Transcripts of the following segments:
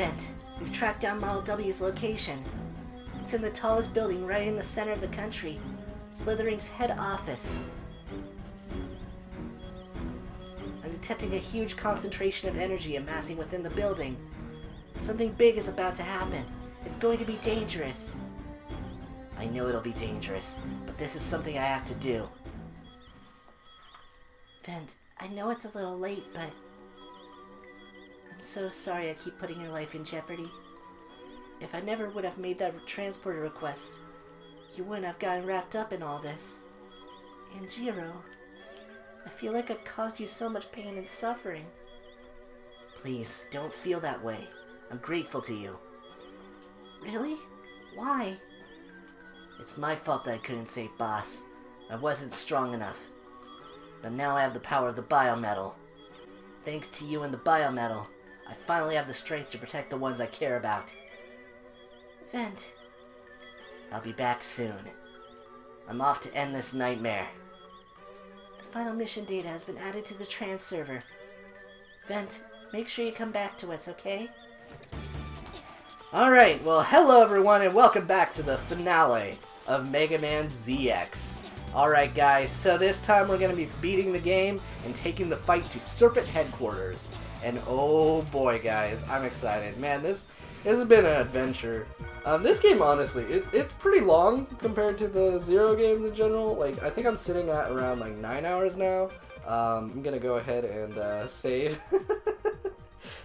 Vent, we've tracked down Model W's location. It's in the tallest building right in the center of the country. Slytherin's head office. I'm detecting a huge concentration of energy amassing within the building. Something big is about to happen. It's going to be dangerous. I know it'll be dangerous, but this is something I have to do. Vent, I know it's a little late, but I'm so sorry I keep putting your life in jeopardy. If I never would have made that transporter request, you wouldn't have gotten wrapped up in all this. And Jiro, I feel like I've caused you so much pain and suffering. Please, don't feel that way. I'm grateful to you. Really? Why? It's my fault that I couldn't save Boss. I wasn't strong enough. But now I have the power of the biometal. Thanks to you and the biometal, I finally have the strength to protect the ones I care about. Vent. I'll be back soon. I'm off to end this nightmare. The final mission data has been added to the trans server. Vent, make sure you come back to us, okay? Alright, well hello everyone and welcome back to the finale of Mega Man ZX. Alright guys, so this time we're going to be beating the game and taking the fight to Serpent headquarters. And oh boy guys, I'm excited. Man, this has been an adventure. This game honestly, it's pretty long compared to the Zero games in general. Like, I think I'm sitting at around like 9 hours now. I'm going to go ahead and save.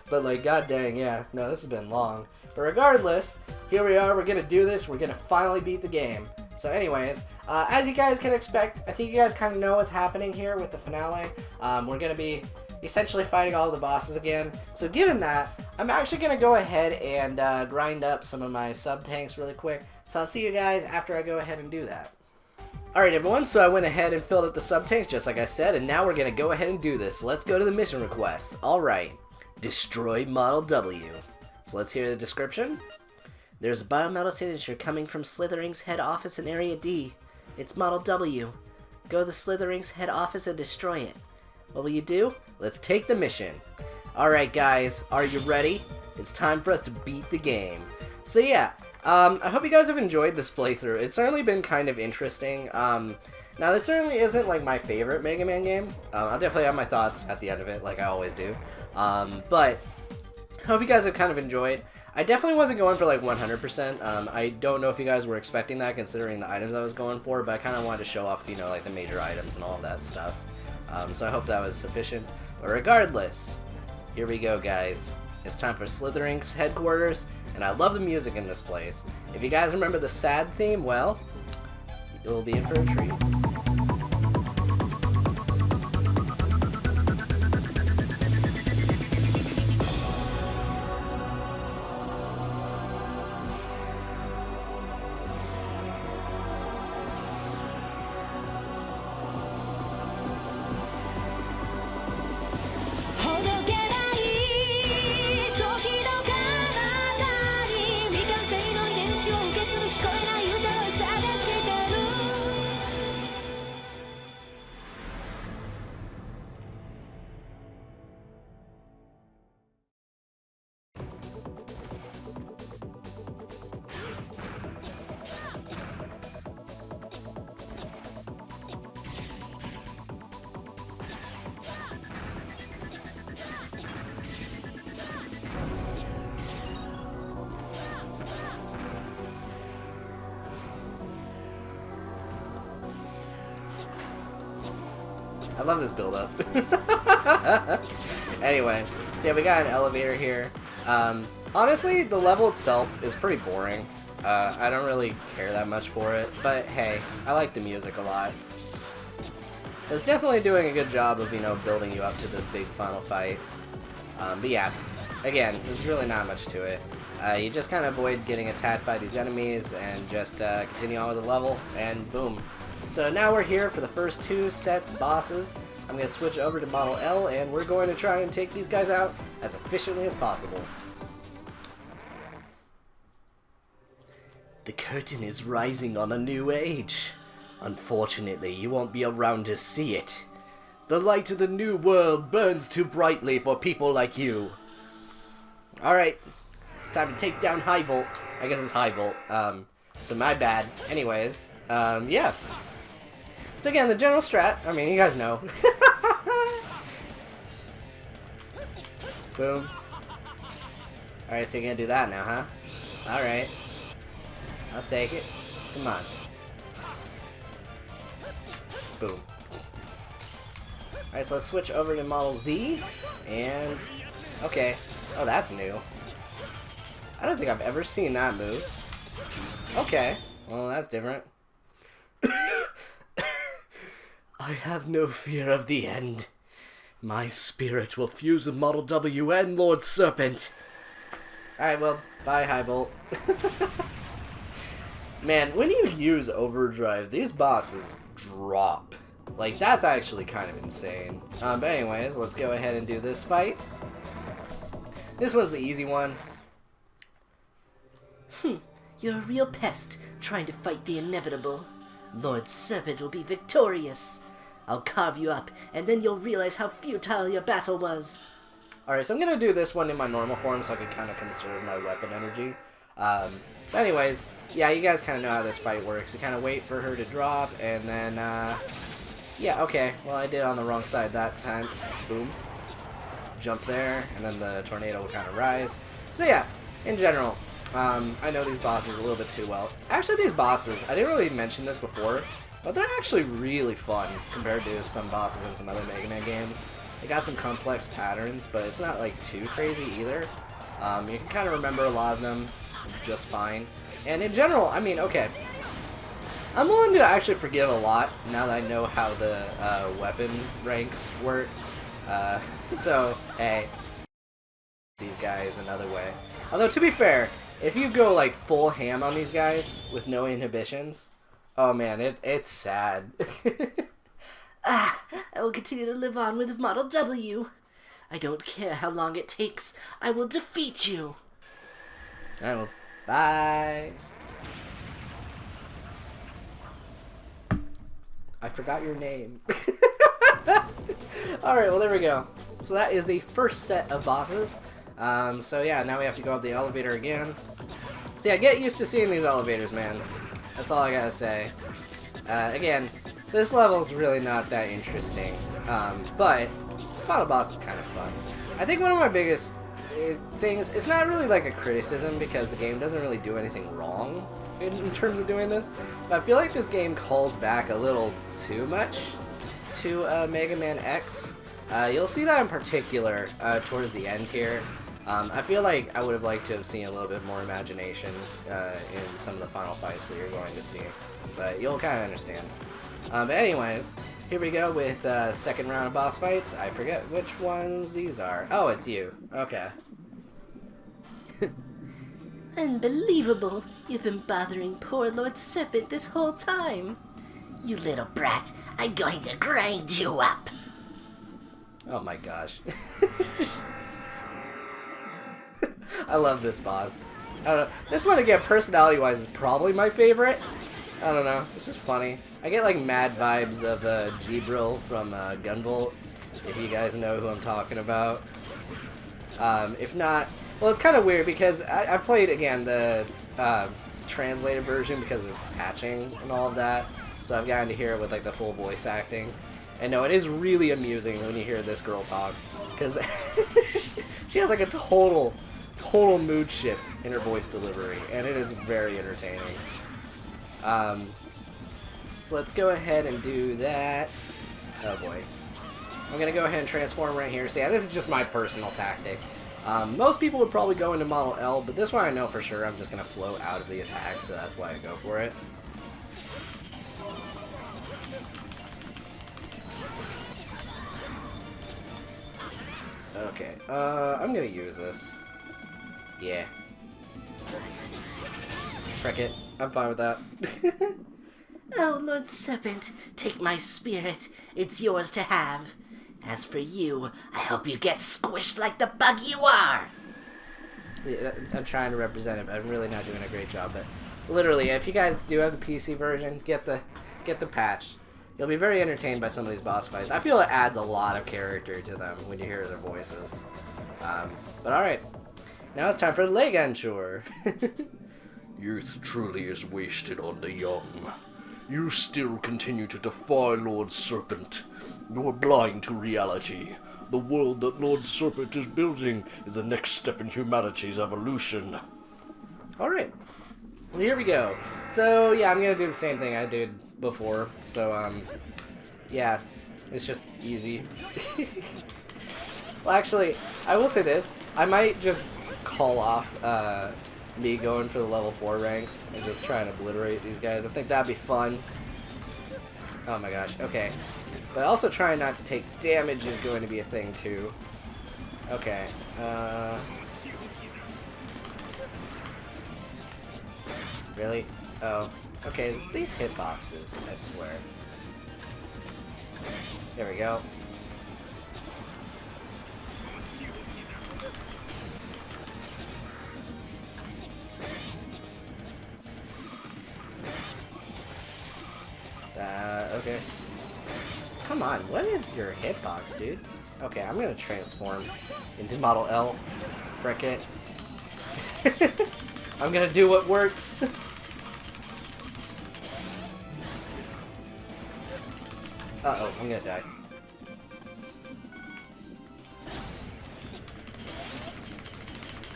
But like, god dang, yeah, no, this has been long. But regardless, here we are, we're going to do this, we're going to finally beat the game. So anyways, as you guys can expect, I think you guys kind of know what's happening here with the finale. We're going to be essentially fighting all of the bosses again. So given that, I'm actually going to go ahead and grind up some of my sub-tanks really quick. So I'll see you guys after I go ahead and do that. Alright everyone, so I went ahead and filled up the sub-tanks just like I said, and now we're going to go ahead and do this. Let's go to the mission requests. Alright, destroy Model W. So let's hear the description. There's a biometal signature coming from Slytherin's head office in Area D. It's Model W. Go to Slytherin's head office and destroy it. What will you do? Let's take the mission. Alright guys, are you ready? It's time for us to beat the game. So yeah, I hope you guys have enjoyed this playthrough. It's certainly been kind of interesting. Now this certainly isn't like my favorite Mega Man game. I'll definitely have my thoughts at the end of it, like I always do. But I hope you guys have kind of enjoyed. I definitely wasn't going for like 100%. I don't know if you guys were expecting that considering the items I was going for, but I kind of wanted to show off, you know, like the major items and all of that stuff. So I hope that was sufficient. But regardless, here we go guys. It's time for Slytherin's headquarters, and I love the music in this place. If you guys remember the sad theme, well, you'll be in for a treat. I love this build-up. Anyway, so yeah, we got an elevator here. Honestly, the level itself is pretty boring. I don't really care that much for it, but hey, I like the music a lot. It's definitely doing a good job of, you know, building you up to this big final fight. But yeah, again, there's really not much to it. You just kind of avoid getting attacked by these enemies and just continue on with the level, and boom. So now we're here for the first two sets of bosses. I'm going to switch over to Model L, and we're going to try and take these guys out as efficiently as possible. The curtain is rising on a new age. Unfortunately, you won't be around to see it. The light of the new world burns too brightly for people like you. Alright, It's time to take down High Volt. I guess it's High Volt. So my bad. Anyways, yeah. So again, the general strat, I mean, you guys know. Boom. Alright, so you're gonna do that now, huh? Alright. I'll take it. Come on. Boom. Alright, so let's switch over to Model Z. And... okay. Oh, that's new. I don't think I've ever seen that move. Okay. Well, that's different. I have no fear of the end. My spirit will fuse with Model W and Lord Serpent. Alright, well, bye, High Volt. Man, when you use Overdrive, these bosses drop. Like, that's actually kind of insane. But anyways, let's go ahead and do this fight. This was the easy one. You're a real pest, trying to fight the inevitable. Lord Serpent will be victorious. I'll carve you up, and then you'll realize how futile your battle was. Alright, so I'm going to do this one in my normal form so I can kind of conserve my weapon energy. But anyways, yeah, you guys kind of know how this fight works. You kind of wait for her to drop, and then, yeah, okay. Well, I did it on the wrong side that time. Boom. Jump there, and then the tornado will kind of rise. So yeah, in general, I know these bosses a little bit too well. Actually, these bosses, I didn't really mention this before, but they're actually really fun compared to some bosses in some other Mega Man games. They got some complex patterns, but it's not like too crazy either. You can kind of remember a lot of them just fine. And in general, I mean, okay, I'm willing to actually forgive a lot now that I know how the weapon ranks work. So, hey, these guys another way. Although, to be fair, if you go like full ham on these guys with no inhibitions, oh man, it's sad. I will continue to live on with Model W. I don't care how long it takes. I will defeat you. Alright, well, bye. I forgot your name. Alright, well there we go. So that is the first set of bosses. So yeah, now we have to go up the elevator again. So yeah, get used to seeing these elevators, man. That's all I gotta say. Again, this level is really not that interesting, but final boss is kind of fun. I think one of my biggest things, it's not really like a criticism because the game doesn't really do anything wrong in terms of doing this, but I feel like this game calls back a little too much to Mega Man X. You'll see that in particular towards the end here. I feel like I would have liked to have seen a little bit more imagination in some of the final fights that you're going to see, but you'll kind of understand. But anyways, here we go with second round of boss fights. I forget which ones these are. Oh, it's you. Okay. Unbelievable. You've been bothering poor Lord Serpent this whole time. You little brat. I'm going to grind you up. Oh my gosh. I love this boss. I don't know. This one, again, personality-wise, is probably my favorite. I don't know. It's just funny. I get, like, mad vibes of Gibril from Gunvolt, if you guys know who I'm talking about. If not... Well, it's kind of weird because I played, again, the translated version because of patching and all of that. So I've gotten to hear it with, like, the full voice acting. And no, it is really amusing when you hear this girl talk. Because she has, like, a total mood shift in her voice delivery. And it is very entertaining. So let's go ahead and do that. Oh, boy. I'm going to go ahead and transform right here. So yeah, this is just my personal tactic. Most people would probably go into Model L, but this one I know for sure I'm just going to float out of the attack, so that's why I go for it. Okay, I'm going to use this. Yeah. Frick it. I'm fine with that. Oh, Lord Serpent, take my spirit. It's yours to have. As for you, I hope you get squished like the bug you are. Yeah, I'm trying to represent it, but I'm really not doing a great job. But literally, if you guys do have the PC version, get the patch. You'll be very entertained by some of these boss fights. I feel it adds a lot of character to them when you hear their voices. But alright. Now it's time for the leg chore. Youth truly is wasted on the young. You still continue to defy Lord Serpent. You're blind to reality. The world that Lord Serpent is building is the next step in humanity's evolution. Alright. Well, here we go. So, yeah, I'm gonna do the same thing I did before. So, yeah, it's just easy. Well, actually, I will say this. I might just call off, me going for the level 4 ranks and just try and obliterate these guys. I think that'd be fun. Oh my gosh, okay. But also trying not to take damage is going to be a thing too. Okay, really? Oh, okay, these hitboxes, I swear. There we go. Okay. Come on, what is your hitbox, dude? Okay, I'm gonna transform into Model L. Frick it. I'm gonna do what works. Uh-oh, I'm gonna die.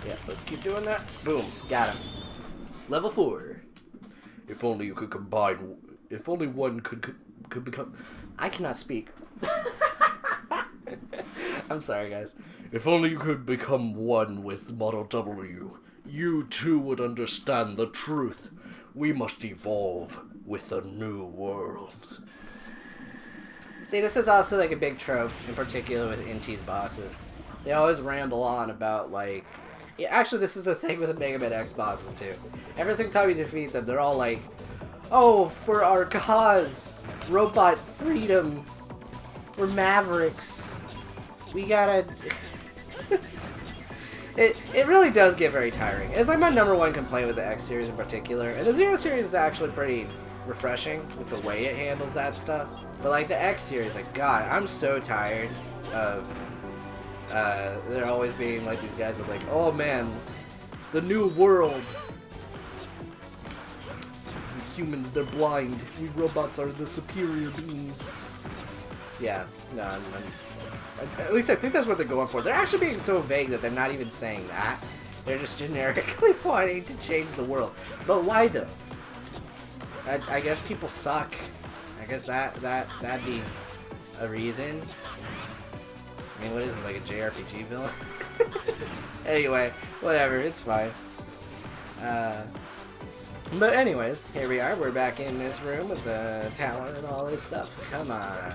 Yeah, let's keep doing that. Boom, got him. Level 4. If only you could combine... If only one could become... I cannot speak. I'm sorry, guys. If only you could become one with Model W, you too would understand the truth. We must evolve with a new world. See, this is also like a big trope, in particular with Inti's bosses. They always ramble on about, like... Yeah, actually, this is the thing with the Mega Man X bosses, too. Every single time you defeat them, they're all like, oh, for our cause! Robot freedom! We're mavericks! We gotta... It really does get very tiring. It's like my #1 complaint with the X series in particular. And the Zero series is actually pretty refreshing with the way it handles that stuff. But like the X series, like, God, I'm so tired of there always being like these guys with like, oh man, the new world. We humans, they're blind. We robots are the superior beings. Yeah, no, at least I think that's what they're going for. They're actually being so vague that they're not even saying that. They're just generically wanting to change the world. But why though? I guess people suck. I guess that'd be a reason. I mean, what is this, like a JRPG villain? Anyway, whatever, it's fine. But anyways, here we are. We're back in this room with the tower and all this stuff. Come on.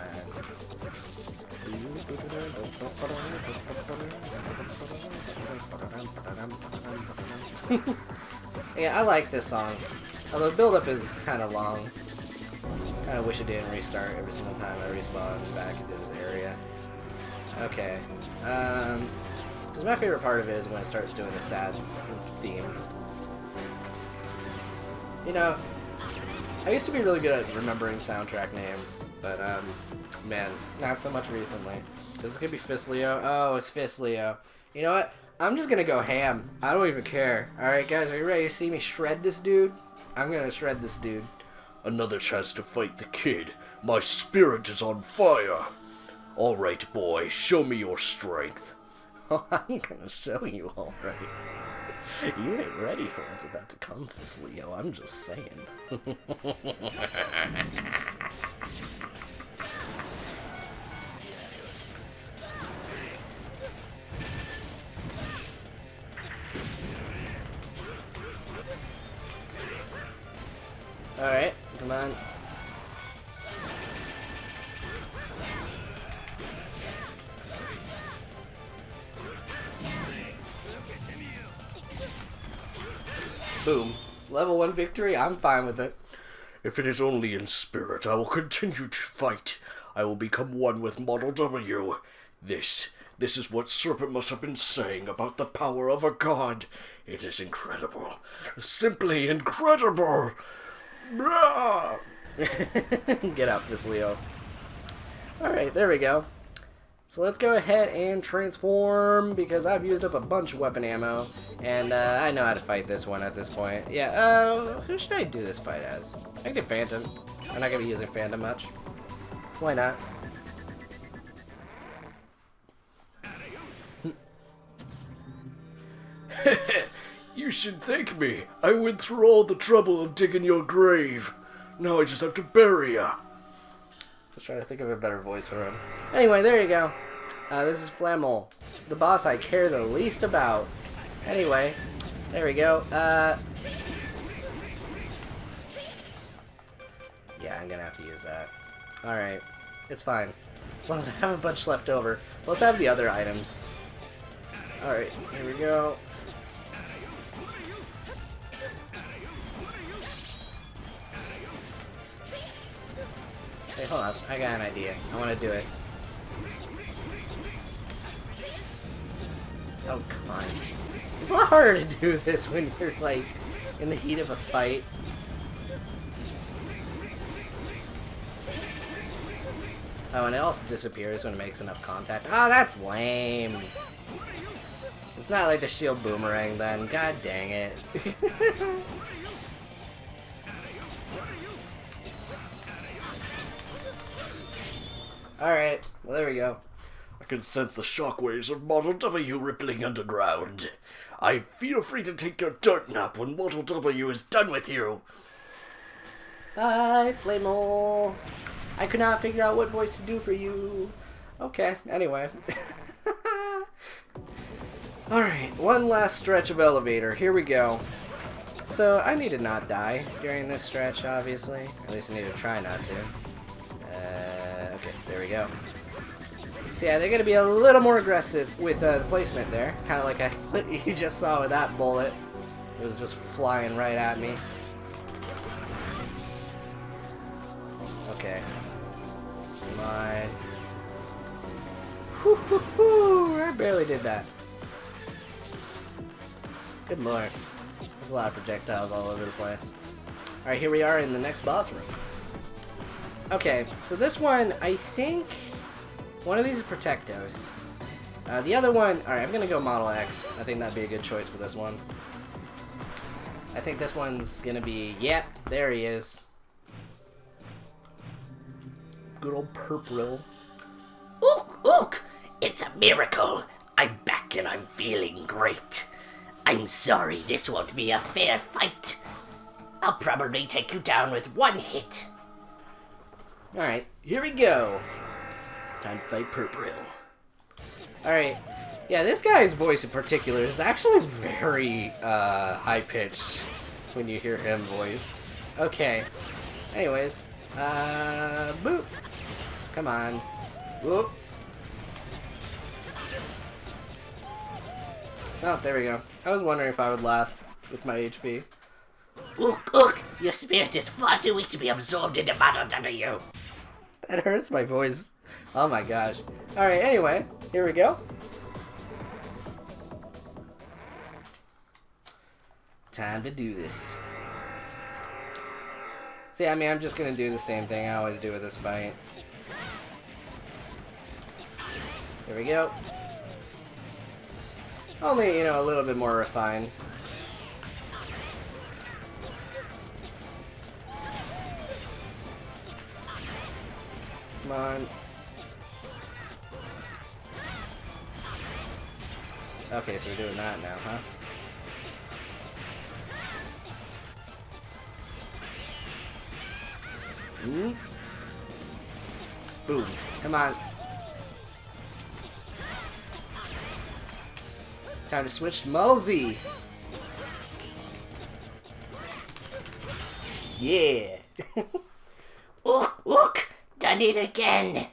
Yeah, I like this song. Although the build-up is kind of long. Kind of wish it didn't restart every single time I respawn back into this area. Okay. Because my favorite part of it is when it starts doing the sad theme. You know, I used to be really good at remembering soundtrack names, but, man, not so much recently. Because it could be Fisleo. Oh, it's Fisleo. You know what? I'm just gonna go ham. I don't even care. Alright, guys, are you ready to see me shred this dude? I'm gonna shred this dude. Another chance to fight the kid. My spirit is on fire. Alright, boy, show me your strength. Oh, I'm gonna show you, alright. You ain't ready for what's about to come, Leo. I'm just saying. Alright, come on. Boom. Level 1 victory, I'm fine with it. If it is only in spirit, I will continue to fight. I will become one with Model W. This is what Serpent must have been saying about the power of a god. It is incredible. Simply incredible! Get out, Fisleo. Alright, there we go. So let's go ahead and transform, because I've used up a bunch of weapon ammo, and I know how to fight this one at this point. Yeah, who should I do this fight as? I can do Phantom. I'm not going to be using Phantom much. Why not? You should thank me. I went through all the trouble of digging your grave. Now I just have to bury ya. Just trying to think of a better voice for him. Anyway, there you go. This is Flammel, the boss I care the least about. Anyway, there we go. Yeah, I'm gonna have to use that. Alright, it's fine. As long as I have a bunch left over. Let's have the other items. Alright, here we go. Hey, hold up. I got an idea. I want to do it. Oh, come on. It's a lot harder to do this when you're, like, in the heat of a fight. Oh, and it also disappears when it makes enough contact. Oh, that's lame. It's not like the shield boomerang, then. God dang it. Alright, well, there we go. I can sense the shockwaves of Model W rippling underground. I feel free to take your dirt nap when Model W is done with you. Bye, Flamel. I could not figure out what voice to do for you. Okay, anyway. Alright, one last stretch of elevator. Here we go. So, I need to not die during this stretch, obviously. At least I need to try not to. Okay, there we go. So yeah, they're going to be a little more aggressive with the placement there. Kind of like you just saw with that bullet. It was just flying right at me. Okay. Come on. Whew, whew, whew. I barely did that. Good lord. There's a lot of projectiles all over the place. Alright, here we are in the next boss room. Okay, so this one, I think one of these is Protectos. The other one, alright, I'm gonna go Model X. I think that'd be a good choice for this one. I think this one's gonna be, yep, there he is. Good old Purple. Ook, ook! It's a miracle! I'm back and I'm feeling great. I'm sorry this won't be a fair fight. I'll probably take you down with one hit. Alright, here we go. Time to fight Purple. Alright. Yeah, this guy's voice in particular is actually very high-pitched when you hear him voiced. Okay. Anyways. Boop. Come on. Whoop. Oh, there we go. I was wondering if I would last with my HP. Ook, ook! Your spirit is far too weak to be absorbed into Model W. That hurts my voice. Oh my gosh. Alright, anyway. Here we go. Time to do this. See, I mean, I'm just gonna do the same thing I always do with this fight. Here we go. Only, you know, a little bit more refined. Come on. Okay, so we're doing that now, huh? Boom. Come on. Time to switch to Model Z. Yeah. Ook, ook! Done it again!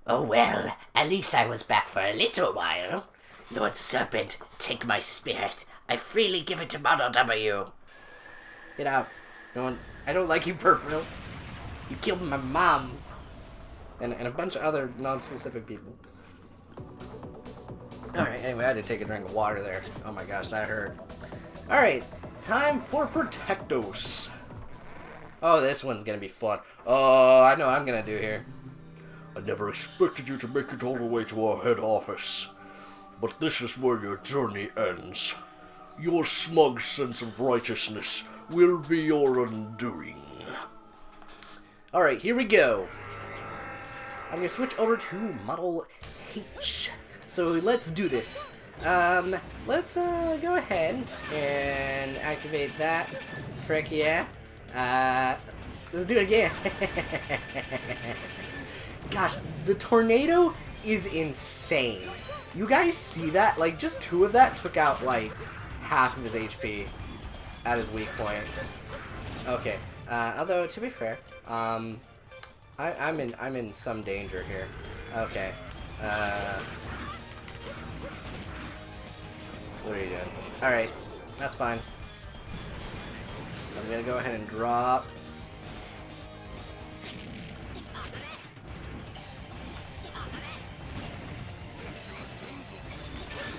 Oh well, at least I was back for a little while. Lord Serpent, take my spirit. I freely give it to Model W. Get out. No one. I don't like you, Purple. You killed my mom. And a bunch of other non-specific people. Alright, anyway, I had to take a drink of water there. Oh my gosh, that hurt. Alright, time for Protectos. Oh, this one's gonna be fun. Oh, I know what I'm gonna do here. I never expected you to make it all the way to our head office. But this is where your journey ends. Your smug sense of righteousness will be your undoing. Alright, here we go. I'm gonna switch over to Model H. So let's do this. Let's go ahead and activate that. Frick yeah. Let's do it again. Gosh, the tornado is insane. You guys see that? Like, just 2 of that took out, like, half of his HP at his weak point. Okay. Although, to be fair, I'm in some danger here. Okay. What are you doing? Alright. That's fine. I'm gonna go ahead and drop.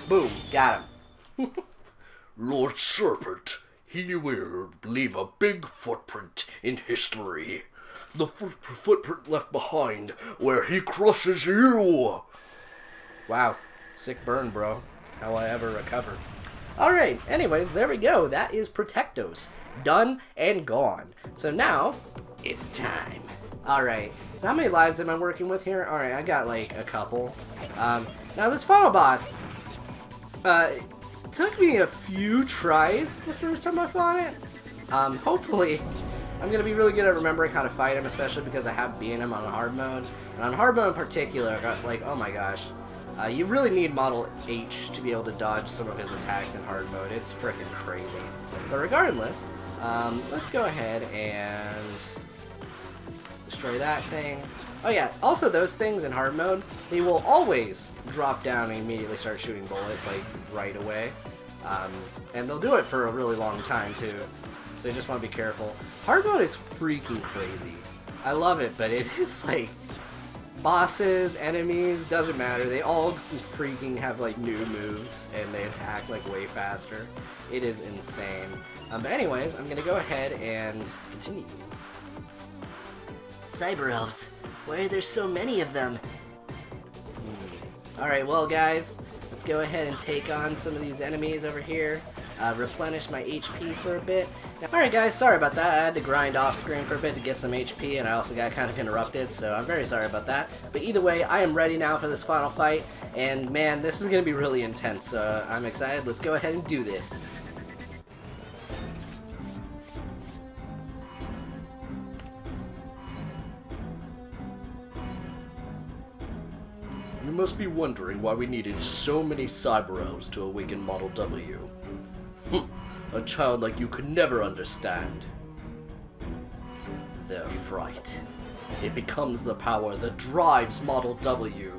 Boom, got him. Lord Serpent, he will leave a big footprint in history. The footprint left behind where he crushes you. Wow, sick burn, bro. How will I ever recover? Alright, anyways, there we go. That is Protectos. Done and gone. So now, it's time. Alright, so how many lives am I working with here? Alright, I got like a couple. Now this final boss, took me a few tries the first time I fought it. Hopefully, I'm going to be really good at remembering how to fight him, especially because I have beaten him on hard mode. And on hard mode in particular, I got like, oh my gosh. You really need Model H to be able to dodge some of his attacks in hard mode. It's freaking crazy. But regardless, let's go ahead and destroy that thing. Oh yeah, also those things in hard mode, they will always drop down and immediately start shooting bullets, like, right away. And they'll do it for a really long time, too. So you just want to be careful. Hard mode is freaking crazy. I love it, but it is, like, bosses, enemies, doesn't matter. They all freaking have, like, new moves, and they attack, like, way faster. It is insane. But anyways, I'm gonna go ahead and continue. Cyber elves. Why are there so many of them? Alright, well guys, let's go ahead and take on some of these enemies over here. Replenish my HP for a bit. Alright guys, sorry about that. I had to grind off screen for a bit to get some HP, and I also got kind of interrupted, so I'm very sorry about that. But either way, I am ready now for this final fight, and man, this is going to be really intense, so I'm excited. Let's go ahead and do this. You must be wondering why we needed so many cyber elves to awaken Model W. A child like you could never understand. Their fright. It becomes the power that drives Model W.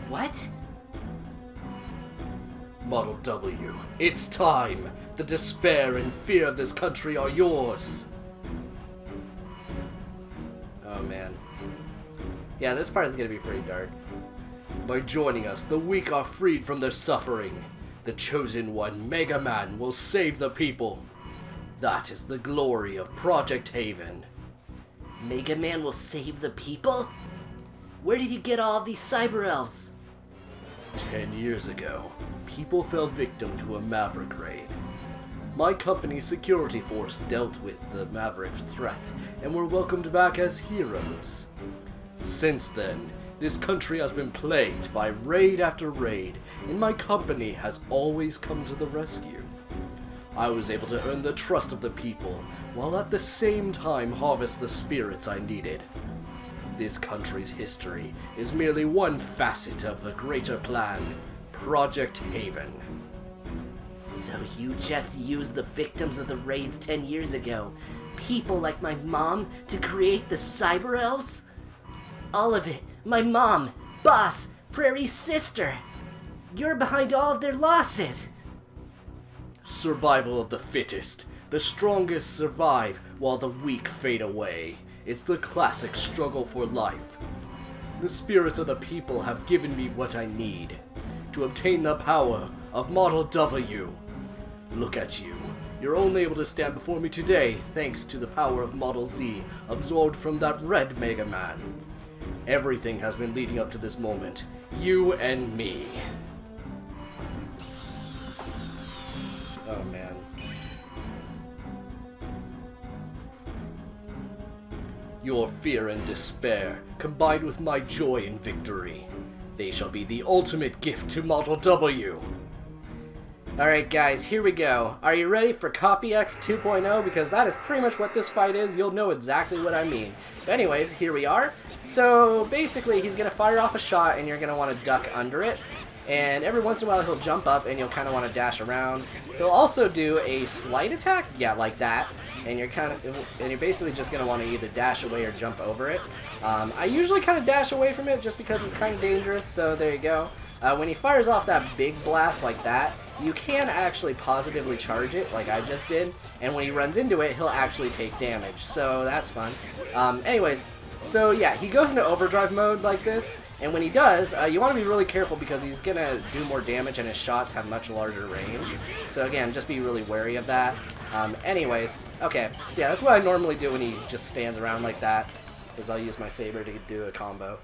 What? Model W, it's time! The despair and fear of this country are yours! Oh man. Yeah, this part is going to be pretty dark. By joining us, the weak are freed from their suffering. The chosen one, Mega Man, will save the people. That is the glory of Project Haven. Mega Man will save the people? Where did you get all of these cyber elves? 10 years ago, people fell victim to a Maverick raid. My company's security force dealt with the Maverick threat and were welcomed back as heroes. Since then, this country has been plagued by raid after raid, and my company has always come to the rescue. I was able to earn the trust of the people, while at the same time harvest the spirits I needed. This country's history is merely one facet of the greater plan, Project Haven. So you just used the victims of the raids 10 years ago, people like my mom, to create the cyber elves? All of it. My mom, boss, Prairie's sister. You're behind all of their losses. Survival of the fittest. The strongest survive while the weak fade away. It's the classic struggle for life. The spirits of the people have given me what I need to obtain the power of Model W. Look at you. You're only able to stand before me today thanks to the power of Model Z absorbed from that red Mega Man. Everything has been leading up to this moment. You and me. Oh man. Your fear and despair, combined with my joy and victory. They shall be the ultimate gift to Model W. Alright guys, here we go. Are you ready for Copy X 2.0? Because that is pretty much what this fight is. You'll know exactly what I mean. But anyways, here we are. So basically he's going to fire off a shot and you're going to want to duck under it. And every once in a while he'll jump up and you'll kind of want to dash around. He'll also do a slight attack, yeah, like that. And you're basically just going to want to either dash away or jump over it. I usually kind of dash away from it just because it's kind of dangerous, so there you go. When he fires off that big blast like that, you can actually positively charge it, like I just did, and when he runs into it, he'll actually take damage, so that's fun. Anyways, so yeah, he goes into overdrive mode like this, and when he does, you want to be really careful because he's going to do more damage and his shots have much larger range. So again, just be really wary of that. Anyways, okay, so yeah, that's what I normally do when he just stands around like that, is I'll use my saber to do a combo.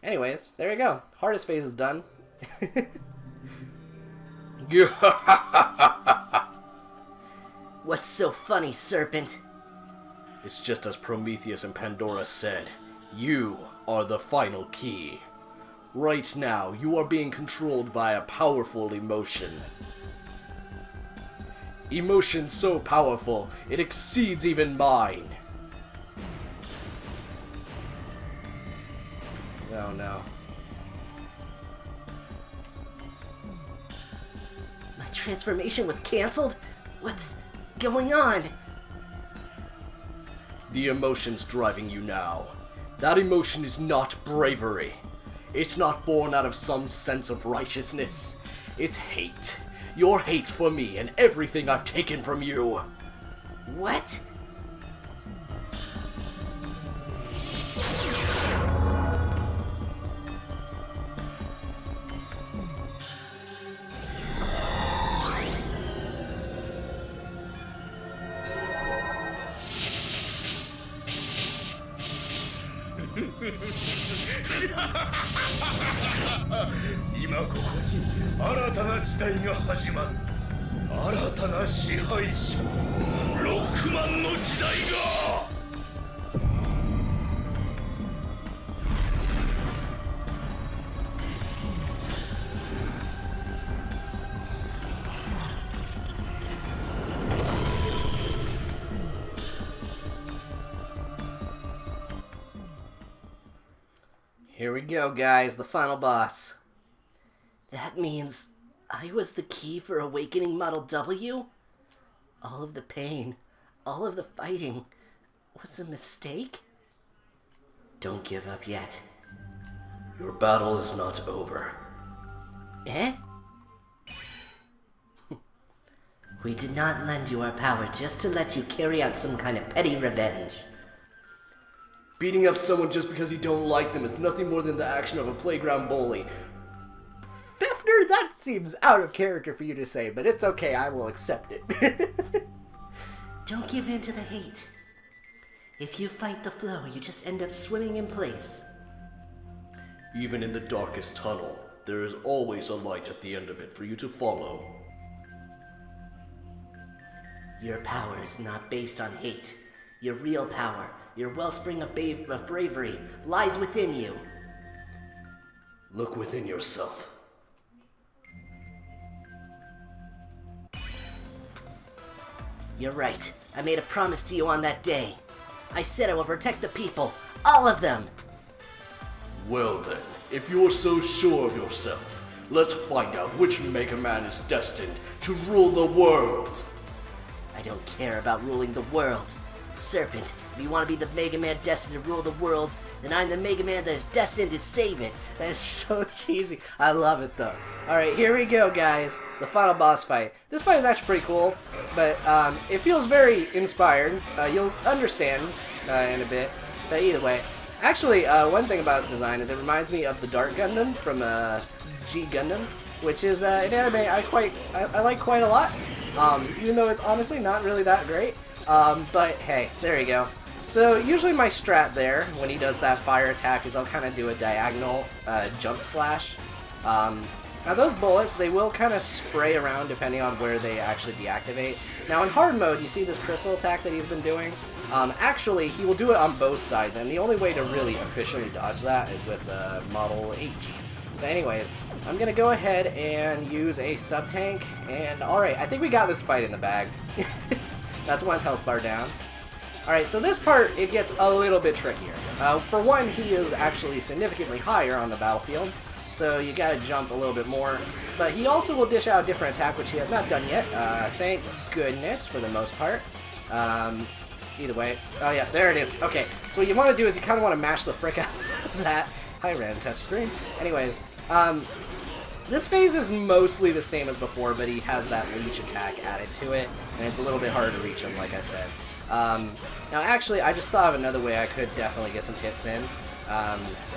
Anyways, there you go. Hardest phase is done. What's so funny, Serpent? It's just as Prometheus and Pandora said. You are the final key. Right now, you are being controlled by a powerful emotion. Emotion so powerful, it exceeds even mine. Oh no. My transformation was cancelled? What's going on? The emotion's driving you now. That emotion is not bravery. It's not born out of some sense of righteousness. It's hate. Your hate for me and everything I've taken from you. What? Here we go, guys, the final boss. That means I was the key for awakening Model W? All of the pain, all of the fighting, was a mistake? Don't give up yet. Your battle is not over. Eh? We did not lend you our power just to let you carry out some kind of petty revenge. Beating up someone just because you don't like them is nothing more than the action of a playground bully. Fefner, that seems out of character for you to say, but it's okay, I will accept it. Don't give in to the hate. If you fight the flow, you just end up swimming in place. Even in the darkest tunnel, there is always a light at the end of it for you to follow. Your power is not based on hate. Your real power, your wellspring of bravery, lies within you. Look within yourself. You're right. I made a promise to you on that day. I said I will protect the people. All of them! Well then, if you're so sure of yourself, let's find out which Mega Man is destined to rule the world. I don't care about ruling the world. Serpent, if you want to be the Mega Man destined to rule the world, then I'm the Mega Man that is destined to save it. That is so cheesy. I love it though. Alright, here we go, guys. The final boss fight. This fight is actually pretty cool, but it feels very inspired. You'll understand in a bit, but either way. Actually, one thing about its design is it reminds me of the Dart Gundam from G Gundam, which is an anime I like quite a lot, even though it's honestly not really that great. But hey, there you go. So usually my strat there, when he does that fire attack, is I'll kind of do a diagonal jump slash. Now those bullets, they will kind of spray around depending on where they actually deactivate. Now in hard mode, you see this crystal attack that he's been doing? Actually, he will do it on both sides, and the only way to really efficiently dodge that is with Model H. But anyways, I'm going to go ahead and use a sub-tank, and alright, I think we got this fight in the bag. That's one health bar down. Alright, so this part, it gets a little bit trickier. For one, he is actually significantly higher on the battlefield, so you gotta jump a little bit more. But he also will dish out a different attack, which he has not done yet. Thank goodness, for the most part. Either way. Oh yeah, there it is. Okay, so what you want to do is you kind of want to mash the frick out of that. Hi, random touch screen. Anyways, this phase is mostly the same as before, but he has that leech attack added to it, and it's a little bit harder to reach him, like I said. Now, actually, I just thought of another way I could definitely get some hits in.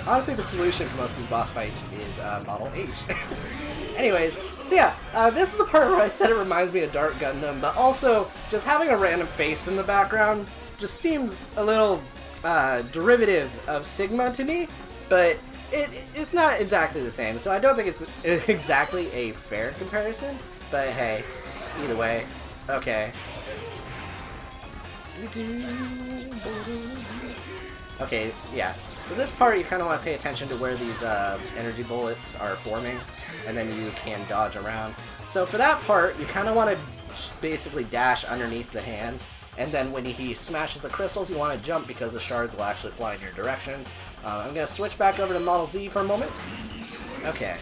Honestly, the solution for most of these boss fights is Model H. Anyways, so yeah, this is the part where I said it reminds me of Dark Gundam, but also just having a random face in the background just seems a little derivative of Sigma to me, but it's not exactly the same, so I don't think it's exactly a fair comparison, but hey, either way, okay. Okay, yeah. So this part, you kind of want to pay attention to where these energy bullets are forming, and then you can dodge around. So for that part, you kind of want to basically dash underneath the hand, and then when he smashes the crystals, you want to jump because the shards will actually fly in your direction. I'm going to switch back over to Model Z for a moment. Okay.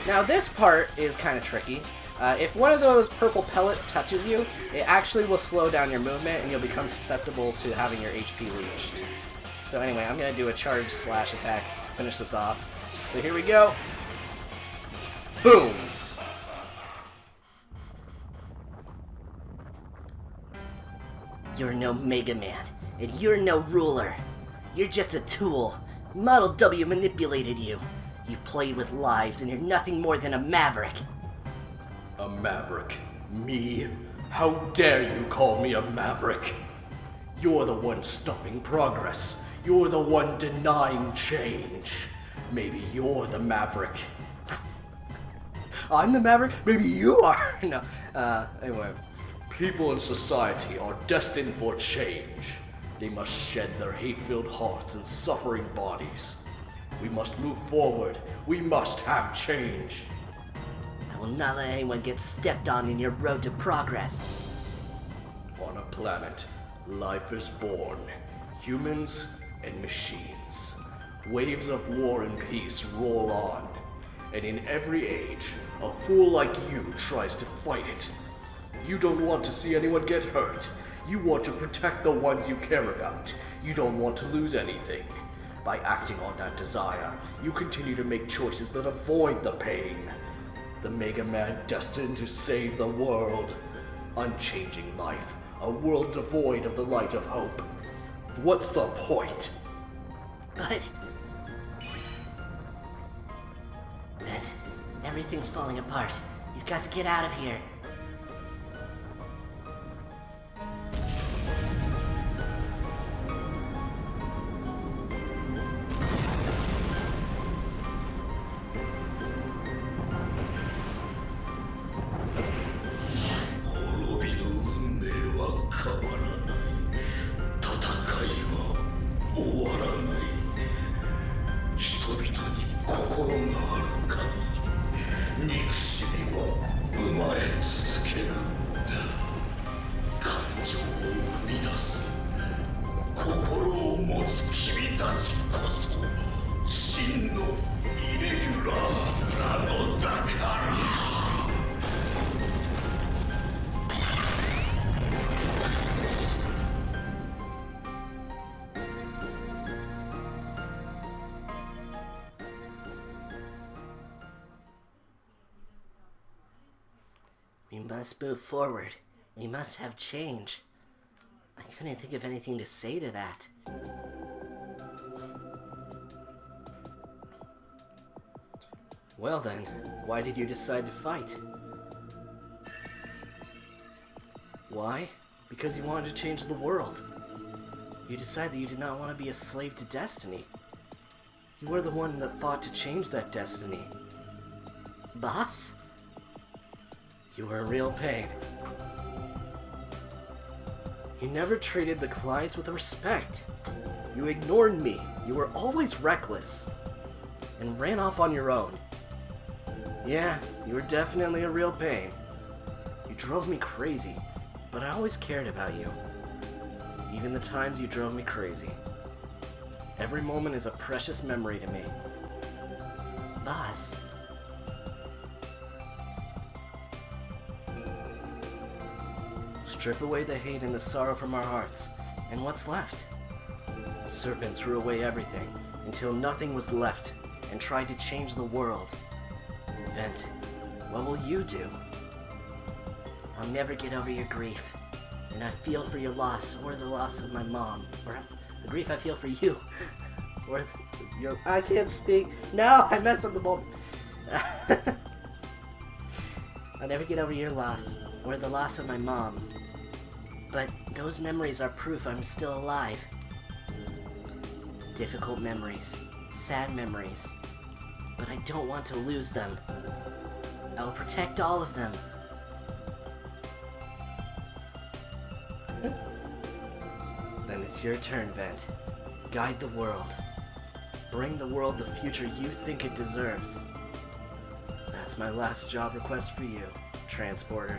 Now this part is kind of tricky. If one of those purple pellets touches you, it actually will slow down your movement, and you'll become susceptible to having your HP leached. So anyway, I'm going to do a charge slash attack to finish this off. So here we go. Boom! You're no Mega Man, and you're no ruler. You're just a tool. Model W manipulated you. You've played with lives, and you're nothing more than a maverick. A maverick? Me? How dare you call me a maverick? You're the one stopping progress. You're the one denying change. Maybe you're the maverick. I'm the Maverick? Maybe you are! No, anyway. People in society are destined for change. They must shed their hate-filled hearts and suffering bodies. We must move forward. We must have change. I will not let anyone get stepped on in your road to progress. On a planet, life is born. Humans and machines. Waves of war and peace roll on. And in every age, a fool like you tries to fight it. You don't want to see anyone get hurt. You want to protect the ones you care about. You don't want to lose anything. By acting on that desire, you continue to make choices that avoid the pain. The Mega Man destined to save the world. Unchanging life. A world devoid of the light of hope. What's the point? But everything's falling apart. You've got to get out of here. We must move forward. We must have change. I couldn't think of anything to say to that. Well then, why did you decide to fight? Why? Because you wanted to change the world. You decided that you did not want to be a slave to destiny. You were the one that fought to change that destiny. Boss? You were in real pain. You never treated the clients with respect. You ignored me. You were always reckless. And ran off on your own. Yeah, you were definitely a real pain. You drove me crazy, but I always cared about you. Even the times you drove me crazy. Every moment is a precious memory to me. Boss. Strip away the hate and the sorrow from our hearts, and what's left? Serpent threw away everything, until nothing was left, and tried to change the world. Vent, what will you do? I'll never get over your grief, and I feel for your loss, or the loss of my mom, or the grief I feel for you, or your... I can't speak. No, I messed up the moment. I'll never get over your loss, or the loss of my mom. But those memories are proof I'm still alive. Difficult memories, sad memories, but I don't want to lose them. I'll protect all of them. Then it's your turn, Vent. Guide the world. Bring the world the future you think it deserves. That's my last job request for you, Transporter.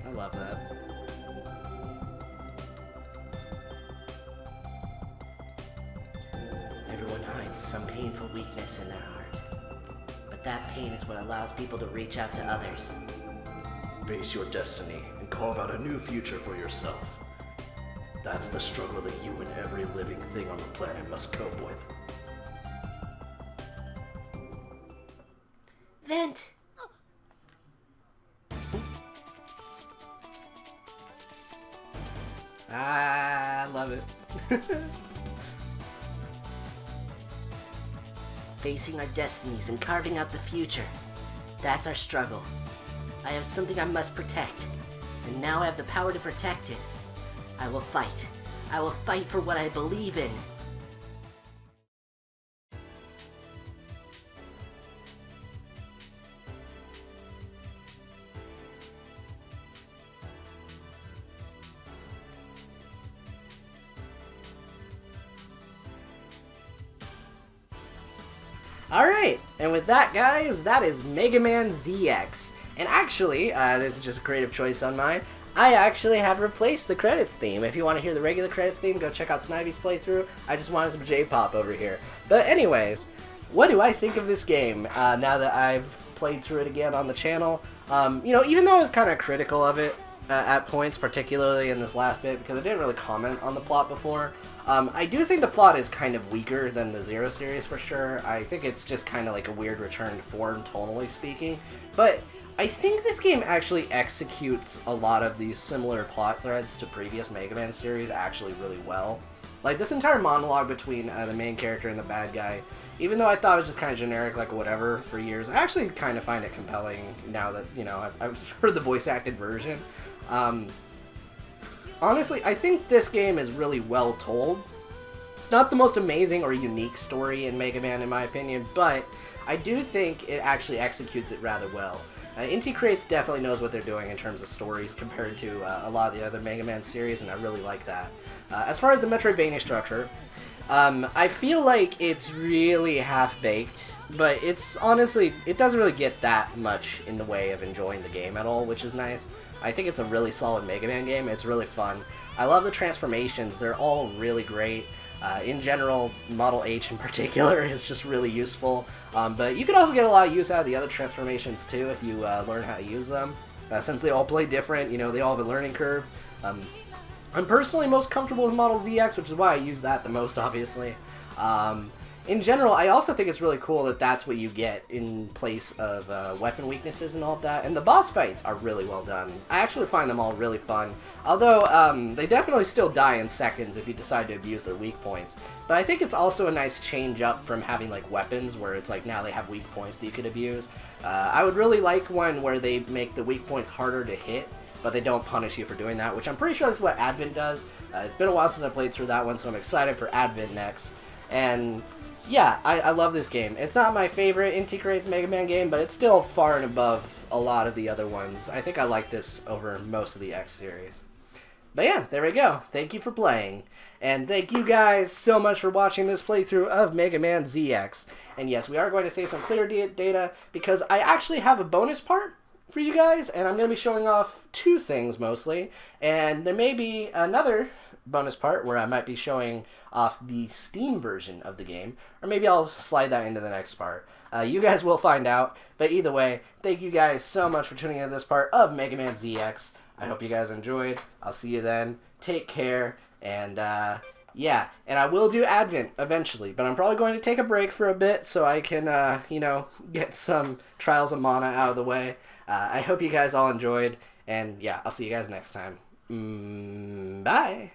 I love that. Everyone hides some painful weakness in their heart. But that pain is what allows people to reach out to others. Face your destiny and carve out a new future for yourself. That's the struggle that you and every living thing on the planet must cope with. Vent! I love it. Facing our destinies and carving out the future. That's our struggle. I have something I must protect, and now I have the power to protect it. I will fight. I will fight for what I believe in. Alright, and with that, guys, that is Mega Man ZX. And actually, this is just a creative choice on mine, I actually have replaced the credits theme. If you want to hear the regular credits theme, go check out Snivy's playthrough. I just wanted some J-pop over here. But anyways, what do I think of this game now that I've played through it again on the channel? You know, even though I was kind of critical of it at points, particularly in this last bit, because I didn't really comment on the plot before, I do think the plot is kind of weaker than the Zero series for sure. I think it's just kind of like a weird return to form, tonally speaking. But I think this game actually executes a lot of these similar plot threads to previous Mega Man series actually really well. Like, this entire monologue between the main character and the bad guy, even though I thought it was just kind of generic, like whatever, for years, I actually kind of find it compelling now that, you know, I've heard the voice-acted version. Honestly, I think this game is really well told. It's not the most amazing or unique story in Mega Man, in my opinion, but I do think it actually executes it rather well. Inti Creates definitely knows what they're doing in terms of stories compared to a lot of the other Mega Man series, and I really like that. As far as the Metroidvania structure, I feel like it's really half-baked, but it's honestly, it doesn't really get that much in the way of enjoying the game at all, which is nice. I think it's a really solid Mega Man game. It's really fun. I love the transformations. They're all really great. In general, Model H in particular is just really useful. But you can also get a lot of use out of the other transformations too if you learn how to use them. Since they all play different, you know, they all have a learning curve. I'm personally most comfortable with Model ZX, which is why I use that the most, obviously. in general, I also think it's really cool that that's what you get in place of weapon weaknesses and all of that. And the boss fights are really well done. I actually find them all really fun. Although, they definitely still die in seconds if you decide to abuse their weak points. But I think it's also a nice change up from having, like, weapons where it's like now they have weak points that you could abuse. I would really like one where they make the weak points harder to hit, but they don't punish you for doing that, which I'm pretty sure that's what Advent does. It's been a while since I played through that one, so I'm excited for Advent next. And yeah, I love this game. It's not my favorite Inti Creates Mega Man game, but it's still far and above a lot of the other ones. I think I like this over most of the X series. But yeah, there we go. Thank you for playing. And thank you guys so much for watching this playthrough of Mega Man ZX. And yes, we are going to save some clear data because I actually have a bonus part for you guys, and I'm going to be showing off two things mostly. And there may be another bonus part where I might be showing off the Steam version of the game, or maybe I'll slide that into the next part. You guys will find out, but either way, thank you guys so much for tuning into this part of Mega Man ZX. I hope you guys enjoyed. I'll see you then. Take care, and yeah, and I will do Advent eventually, but I'm probably going to take a break for a bit so I can, you know, get some Trials of Mana out of the way. I hope you guys all enjoyed, and yeah, I'll see you guys next time. Bye!